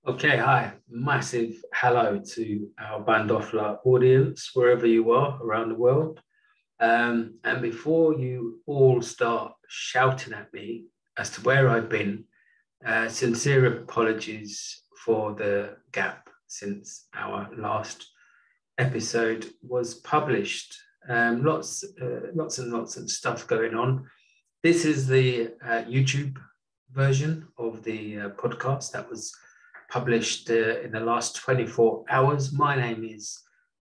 Okay, hi. Massive hello to our Bandofla audience, wherever you are around the world. And before you all start shouting at me as to where I've been, sincere apologies for the gap since our last episode was published. Lots and lots of stuff going on. This is the YouTube version of the podcast that was published in the last 24 hours. My name is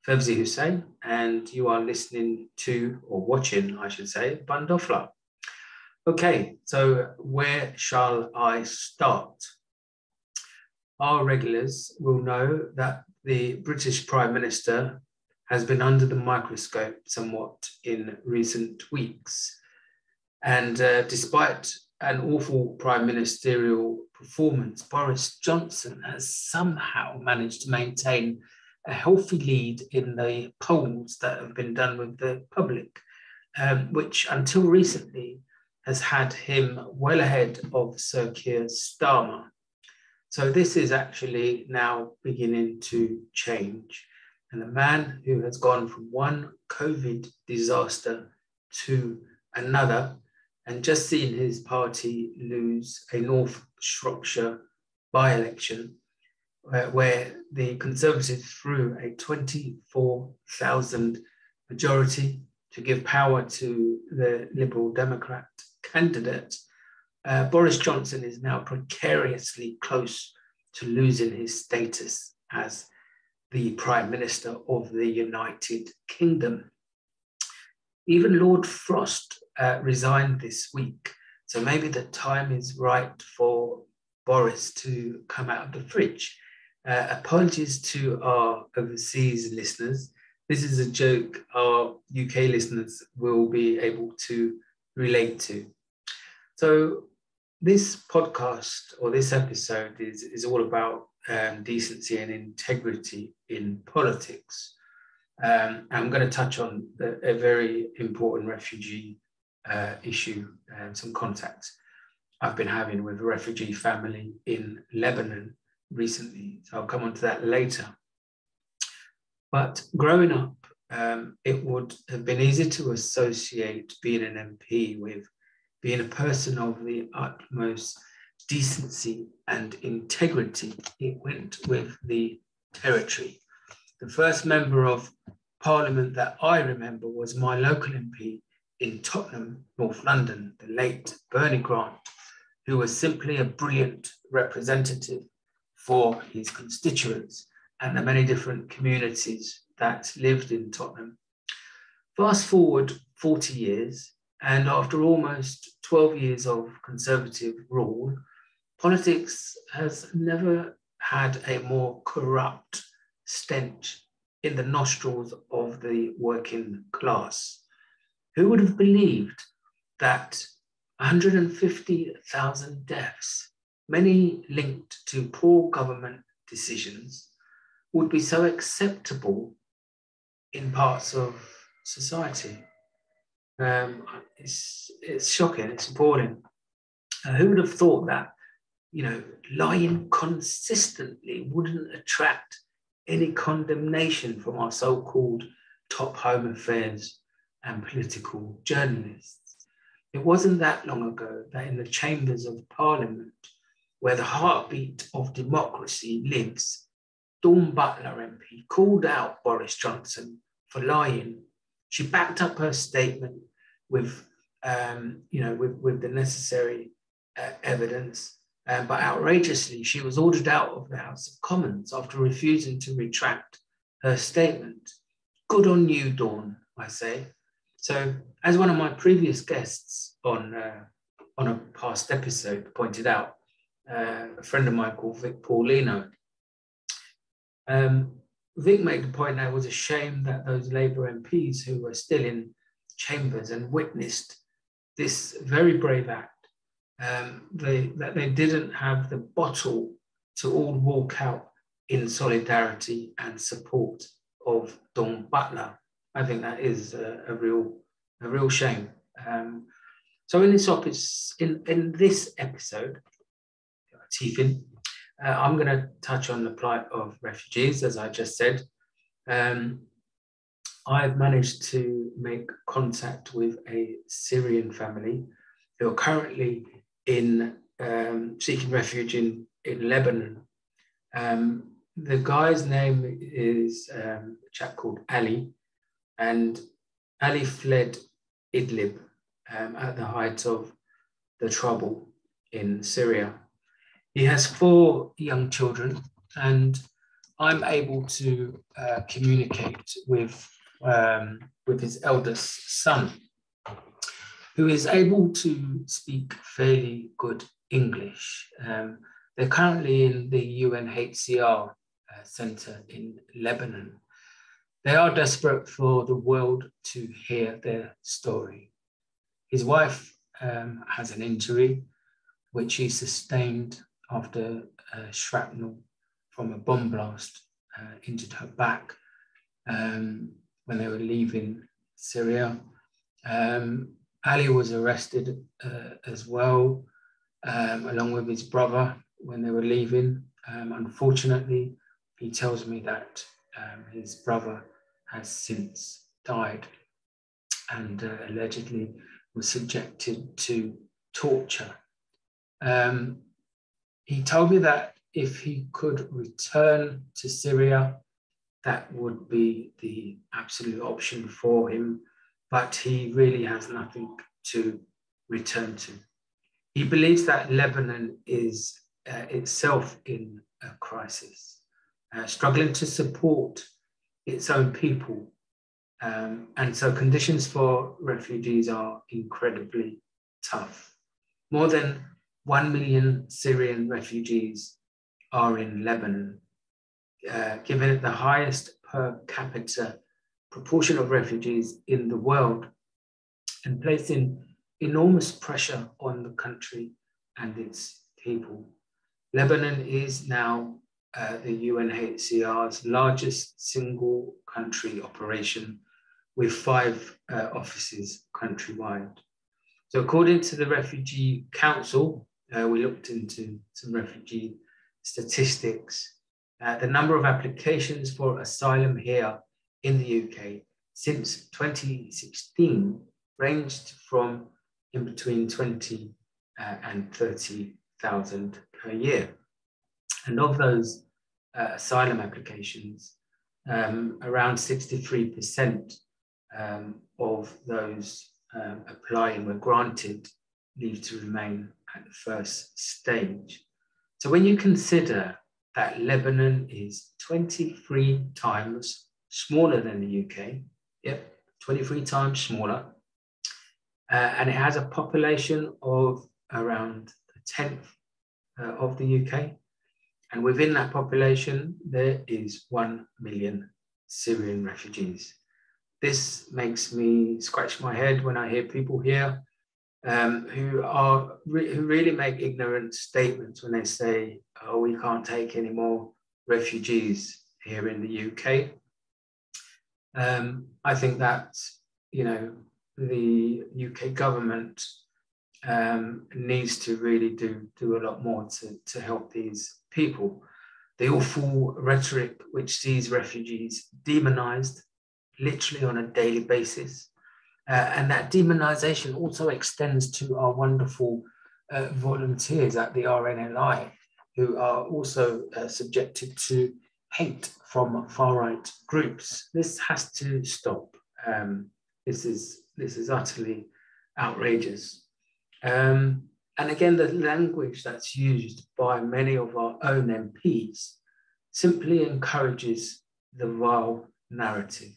Fevzi Hussein, and you are listening to, or watching, I should say, Bandofla. Okay, so where shall I start? Our regulars will know that the British Prime Minister has been under the microscope somewhat in recent weeks. And despite an awful prime ministerial performance, Boris Johnson has somehow managed to maintain a healthy lead in the polls that have been done with the public, which until recently has had him well ahead of Sir Keir Starmer. So this is actually now beginning to change. And the man who has gone from one COVID disaster to another, and just seen his party lose a North Shropshire by-election where the Conservatives threw a 24,000 majority to give power to the Liberal Democrat candidate. Boris Johnson is now precariously close to losing his status as the Prime Minister of the United Kingdom. Even Lord Frost resigned this week. So maybe the time is right for Boris to come out of the fridge. Apologies to our overseas listeners. This is a joke our UK listeners will be able to relate to. So this podcast or this episode is all about decency and integrity in politics. I'm going to touch on a very important refugee issue and some contacts I've been having with a refugee family in Lebanon recently. So I'll come on to that later. But growing up, it would have been easy to associate being an MP with being a person of the utmost decency and integrity. It went with the territory. The first member of Parliament that I remember was my local MP in Tottenham, North London, the late Bernie Grant, who was simply a brilliant representative for his constituents and the many different communities that lived in Tottenham. Fast forward 40 years, and after almost 12 years of Conservative rule, politics has never had a more corrupt stench in the nostrils of the working class. Who would have believed that 150,000 deaths, many linked to poor government decisions, would be so acceptable in parts of society? It's shocking, it's appalling. Who would have thought that, lying consistently wouldn't attract any condemnation from our so-called top home affairs and political journalists? It wasn't that long ago that in the chambers of Parliament, where the heartbeat of democracy lives, Dawn Butler MP called out Boris Johnson for lying. She backed up her statement with the necessary evidence. But outrageously, she was ordered out of the House of Commons after refusing to retract her statement. Good on you, Dawn, I say. So, as one of my previous guests on a past episode pointed out, a friend of mine called Vic Paulino, Vic made the point that it was a shame that those Labour MPs who were still in chambers and witnessed this very brave act, that they didn't have the bottle to all walk out in solidarity and support of Dawn Butler. I think that is a real shame. So in this episode, teeth in, I'm going to touch on the plight of refugees, as I just said. I've managed to make contact with a Syrian family who are currently in seeking refuge in Lebanon. The guy's name is a chap called Ali, and Ali fled Idlib at the height of the trouble in Syria. He has 4 young children, and I'm able to communicate with his eldest son, who is able to speak fairly good English. They're currently in the UNHCR center in Lebanon. They are desperate for the world to hear their story. His wife has an injury which he sustained after shrapnel from a bomb blast injured her back when they were leaving Syria. Ali was arrested as well, along with his brother when they were leaving. Unfortunately, he tells me that his brother has since died and allegedly was subjected to torture. He told me that if he could return to Syria, that would be the absolute option for him, but he really has nothing to return to. He believes that Lebanon is itself in a crisis, struggling to support its own people. And so conditions for refugees are incredibly tough. More than 1 million Syrian refugees are in Lebanon, giving it the highest per capita proportion of refugees in the world, and placing enormous pressure on the country and its people. Lebanon is now the UNHCR's largest single country operation, with 5 offices countrywide. So according to the Refugee Council, we looked into some refugee statistics. The number of applications for asylum here in the UK since 2016 ranged from in between 20 and 30,000 per year. And of those asylum applications, around 63% of those applying were granted leave to remain at the first stage. So when you consider that Lebanon is 23 times smaller than the UK, 23 times smaller, and it has a population of around a tenth of the UK, and within that population there is 1 million Syrian refugees. This makes me scratch my head when I hear people here who really make ignorant statements when they say, "Oh, we can't take any more refugees here in the UK." I think that the UK government needs to really do a lot more to help these people. The awful rhetoric which sees refugees demonized literally on a daily basis. And that demonization also extends to our wonderful volunteers at the RNLI, who are also subjected to hate from far-right groups. This has to stop. This is utterly outrageous. And again, the language that's used by many of our own MPs simply encourages the vile narrative.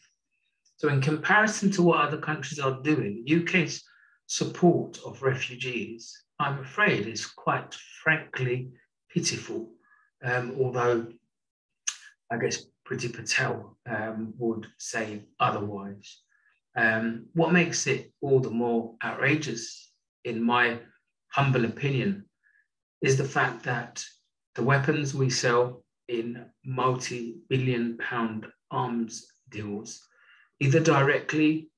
So in comparison to what other countries are doing, the UK's support of refugees, I'm afraid, is quite frankly pitiful, although I guess Priti Patel would say otherwise. What makes it all the more outrageous, in my humble opinion, is the fact that the weapons we sell in multi-billion-pound arms deals, either directly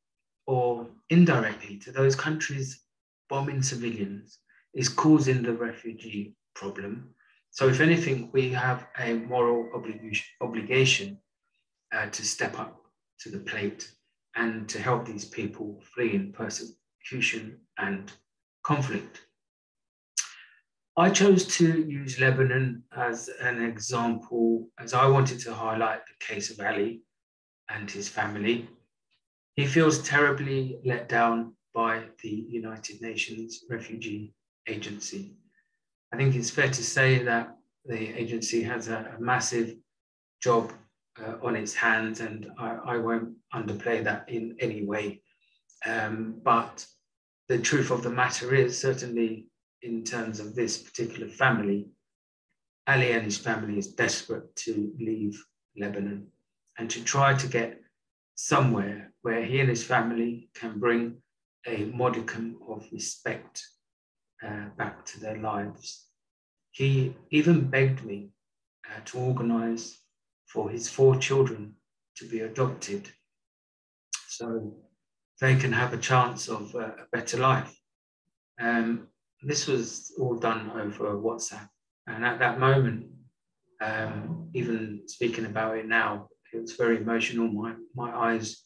or indirectly to those countries bombing civilians, is causing the refugee problem So if anything, we have a moral obligation to step up to the plate and to help these people fleeing persecution and conflict. I chose to use Lebanon as an example, as I wanted to highlight the case of Ali and his family. He feels terribly let down by the United Nations Refugee Agency. I think it's fair to say that the agency has a massive job on its hands, and I won't underplay that in any way. But the truth of the matter is, certainly in terms of this particular family, Ali and his family is desperate to leave Lebanon and to try to get somewhere where he and his family can bring a modicum of respect back to their lives. He even begged me to organize for his 4 children to be adopted so they can have a chance of a better life. This was all done over WhatsApp. And at that moment, even speaking about it now, it was very emotional. My eyes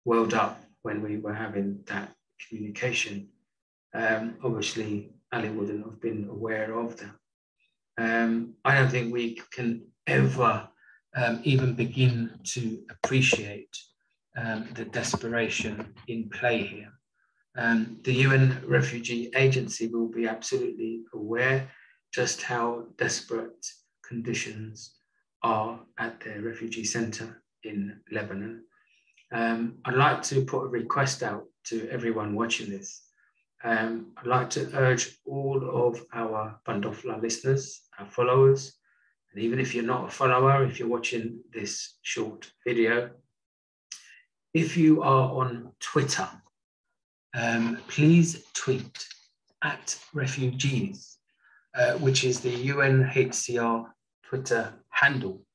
welled up when we were having that communication. Obviously, Ali wouldn't have been aware of that. I don't think we can ever even begin to appreciate the desperation in play here. The UN Refugee Agency will be absolutely aware just how desperate conditions are at their refugee center in Lebanon. I'd like to put a request out to everyone watching this. I'd like to urge all of our Bandofla listeners, our followers, and even if you're not a follower, if you're watching this short video, if you are on Twitter, please tweet at refugees, which is the UNHCR Twitter handle,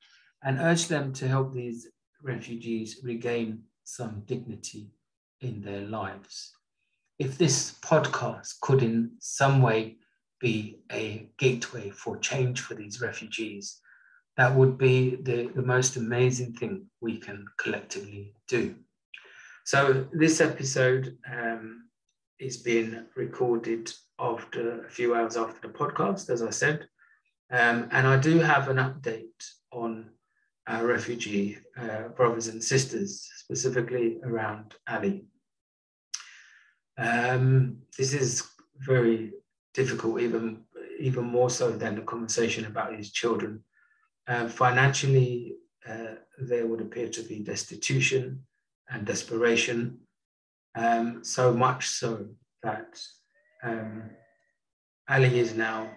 and urge them to help these refugees regain some dignity in their lives. If this podcast could in some way be a gateway for change for these refugees, that would be the most amazing thing we can collectively do. So this episode is being recorded after a few hours after the podcast, as I said. And I do have an update on our refugee brothers and sisters, specifically around Ali. This is very difficult, even more so than the conversation about his children. Financially, there would appear to be destitution and desperation, so much so that Ali is now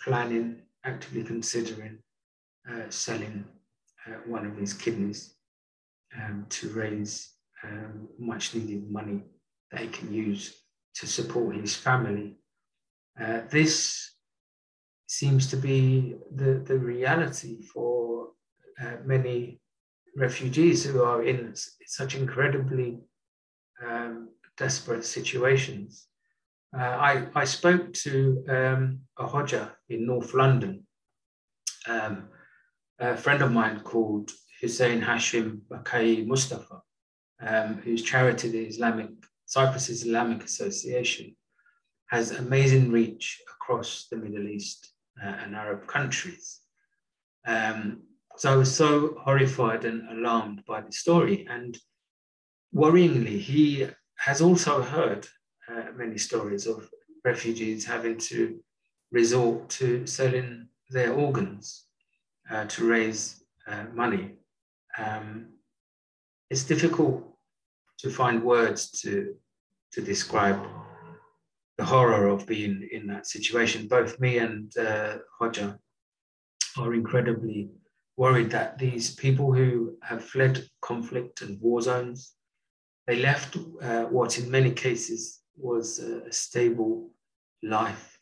planning, actively considering selling one of his kidneys to raise much needed money that he can use to support his family. This seems to be the reality for many refugees who are in such incredibly desperate situations. I spoke to a Hodja in North London, a friend of mine called Hussein Hashim Bakai Mustafa, whose charity, the Cyprus Islamic Association, has amazing reach across the Middle East and Arab countries. So I was so horrified and alarmed by the story. And worryingly, he has also heard many stories of refugees having to resort to selling their organs to raise money. It's difficult to find words to describe the horror of being in that situation. Both me and Hodja are incredibly worried that these people who have fled conflict and war zones, they left what in many cases was a stable life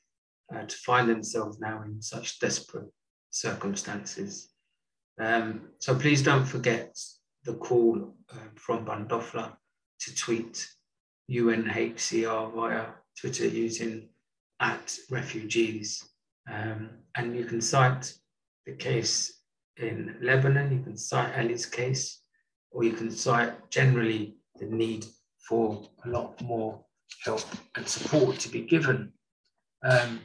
to find themselves now in such desperate circumstances. So please don't forget the call from Bandofla to tweet UNHCR via Twitter using @refugees And you can cite the case in Lebanon, you can cite Ali's case, or you can cite generally the need for a lot more help and support to be given. I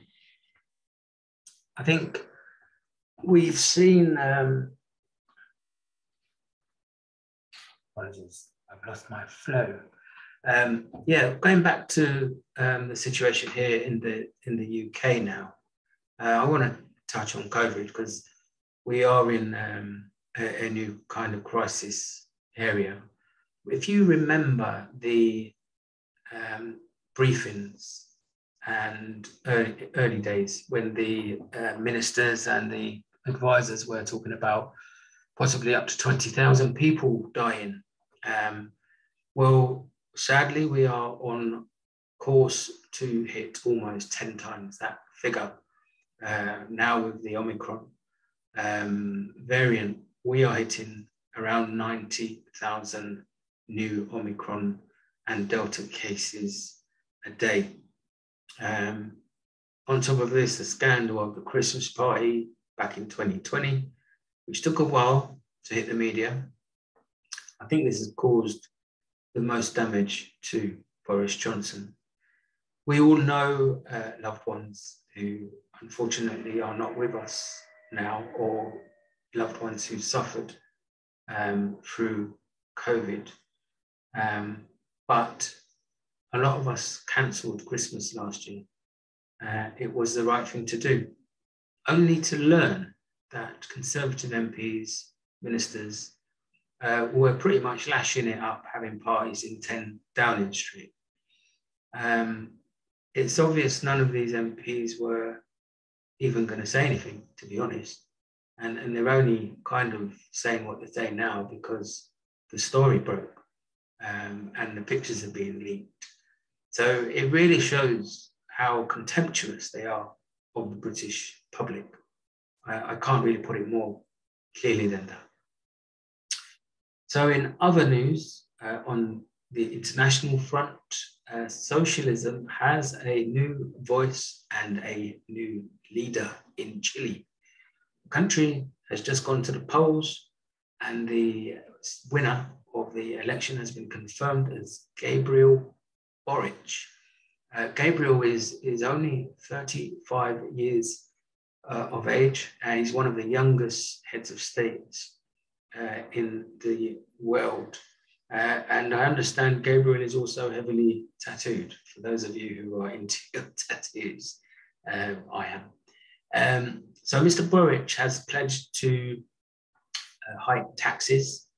think we've seen, apologies, I've lost my flow. Going back to the situation here in the UK now, I want to touch on COVID because we are in a new kind of crisis area. If you remember the briefings and early days when the ministers and the advisors were talking about possibly up to 20,000 people dying, well, sadly, we are on course to hit almost 10 times that figure. Now with the Omicron variant, we are hitting around 90,000 new Omicron and Delta cases a day. On top of this, the scandal of the Christmas party back in 2020, which took a while to hit the media. I think this has caused the most damage to Boris Johnson. We all know loved ones who unfortunately are not with us now, or loved ones who suffered through COVID. But a lot of us cancelled Christmas last year. It was the right thing to do, only to learn that Conservative MPs, ministers, were pretty much lashing it up, having parties in 10 Downing Street. It's obvious none of these MPs were even going to say anything, to be honest. And they're only kind of saying what they're saying now because the story broke and the pictures are being leaked. So it really shows how contemptuous they are of the British public. I can't really put it more clearly than that. So in other news, on the international front, socialism has a new voice and a new leader in Chile. The country has just gone to the polls and the winner of the election has been confirmed as Gabriel Boric. Gabriel is only 35 years of age, and he's one of the youngest heads of states in the world. And I understand Gabriel is also heavily tattooed. For those of you who are into tattoos, I am. So Mr. Boric has pledged to hike taxes,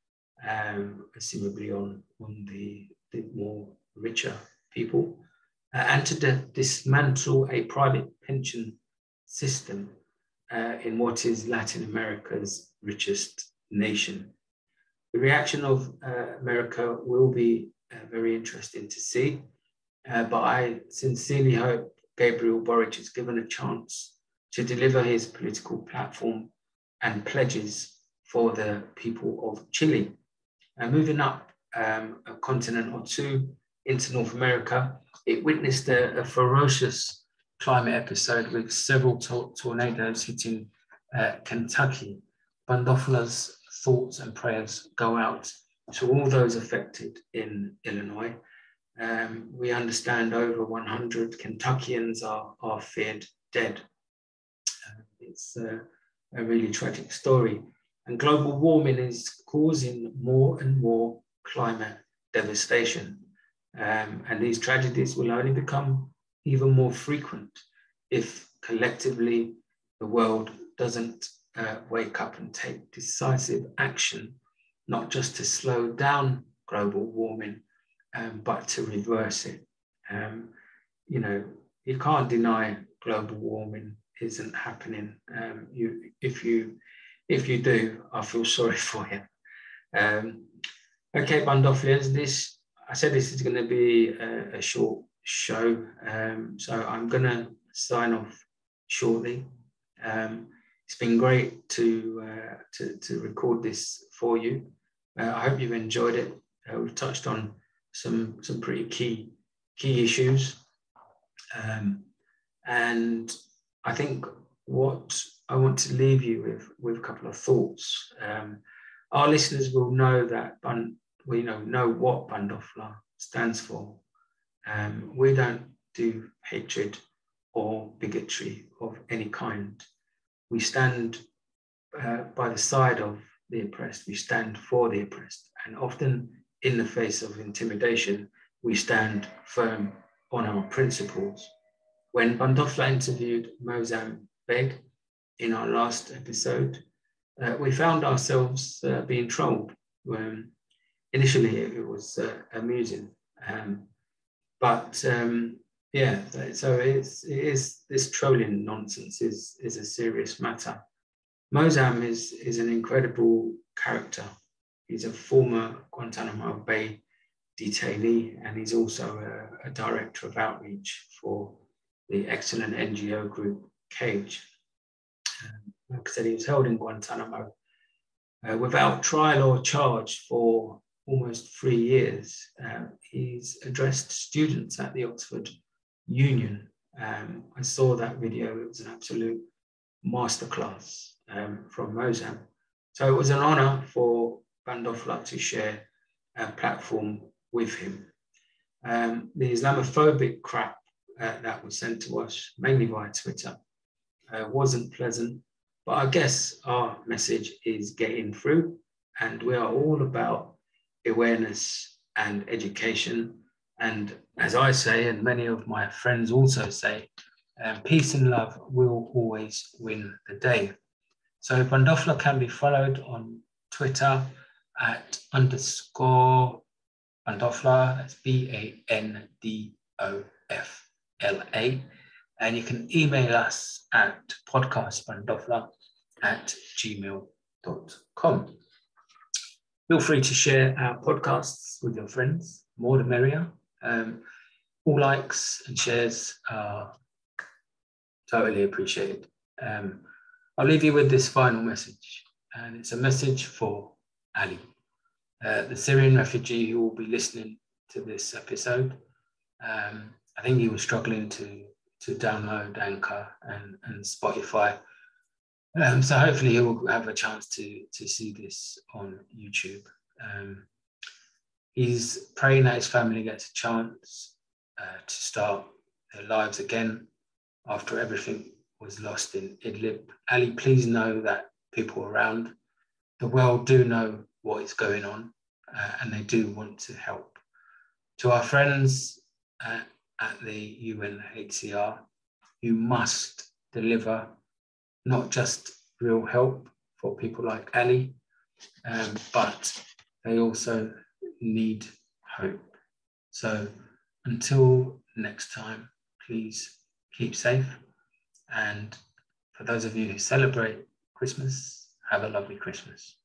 presumably on the more richer people, and to dismantle a private pension system in what is Latin America's richest nation. The reaction of America will be very interesting to see, but I sincerely hope Gabriel Boric is given a chance to deliver his political platform and pledges for the people of Chile. Moving up a continent or two into North America, it witnessed a ferocious climate episode with several tornadoes hitting Kentucky. Bandofla's thoughts and prayers go out to all those affected in Illinois. We understand over 100 Kentuckians are feared dead. It's a really tragic story. And global warming is causing more and more climate devastation. And these tragedies will only become even more frequent if collectively the world doesn't wake up and take decisive action, not just to slow down global warming, but to reverse it. You know, you can't deny global warming isn't happening. If you do, I feel sorry for you. Okay, Bandoflians, I said this is going to be a short show, so I'm going to sign off shortly. It's been great to record this for you. I hope you've enjoyed it. We've touched on some pretty key issues, and I think what I want to leave you with a couple of thoughts. Our listeners will know that we know what Bandofla stands for. We don't do hatred or bigotry of any kind. We stand by the side of the oppressed. We stand for the oppressed. And often in the face of intimidation, we stand firm on our principles. When Bandofla interviewed Mozam Beg in our last episode, we found ourselves being trolled. Initially, it was amusing. Yeah, so it is this trolling nonsense is a serious matter. Mozam is an incredible character. He's a former Guantanamo Bay detainee, and he's also a director of outreach for the excellent NGO group Cage. Like I said, he was held in Guantanamo without trial or charge for almost 3 years. He's addressed students at the Oxford Union. I saw that video. It was an absolute masterclass from Mozam. So it was an honor for Bandofla to share a platform with him. The Islamophobic crap that was sent to us, mainly via Twitter, wasn't pleasant, but I guess our message is getting through, and we are all about awareness and education. And as I say, and many of my friends also say, peace and love will always win the day. So Bandofla can be followed on Twitter at _Bandofla, that's BANDOFLA. And you can email us at podcastbandofla@gmail.com. Feel free to share our podcasts with your friends, more the merrier. All likes and shares are totally appreciated. I'll leave you with this final message, and it's a message for Ali, the Syrian refugee who will be listening to this episode. I think he was struggling to download Anchor and Spotify. So hopefully he will have a chance to see this on YouTube. He's praying that his family gets a chance to start their lives again after everything was lost in Idlib. Ali, please know that people around the world do know what is going on, and they do want to help. To our friends at the UNHCR, you must deliver not just real help for people like Ali, but they also need hope. So until next time, please keep safe. And for those of you who celebrate Christmas, have a lovely Christmas.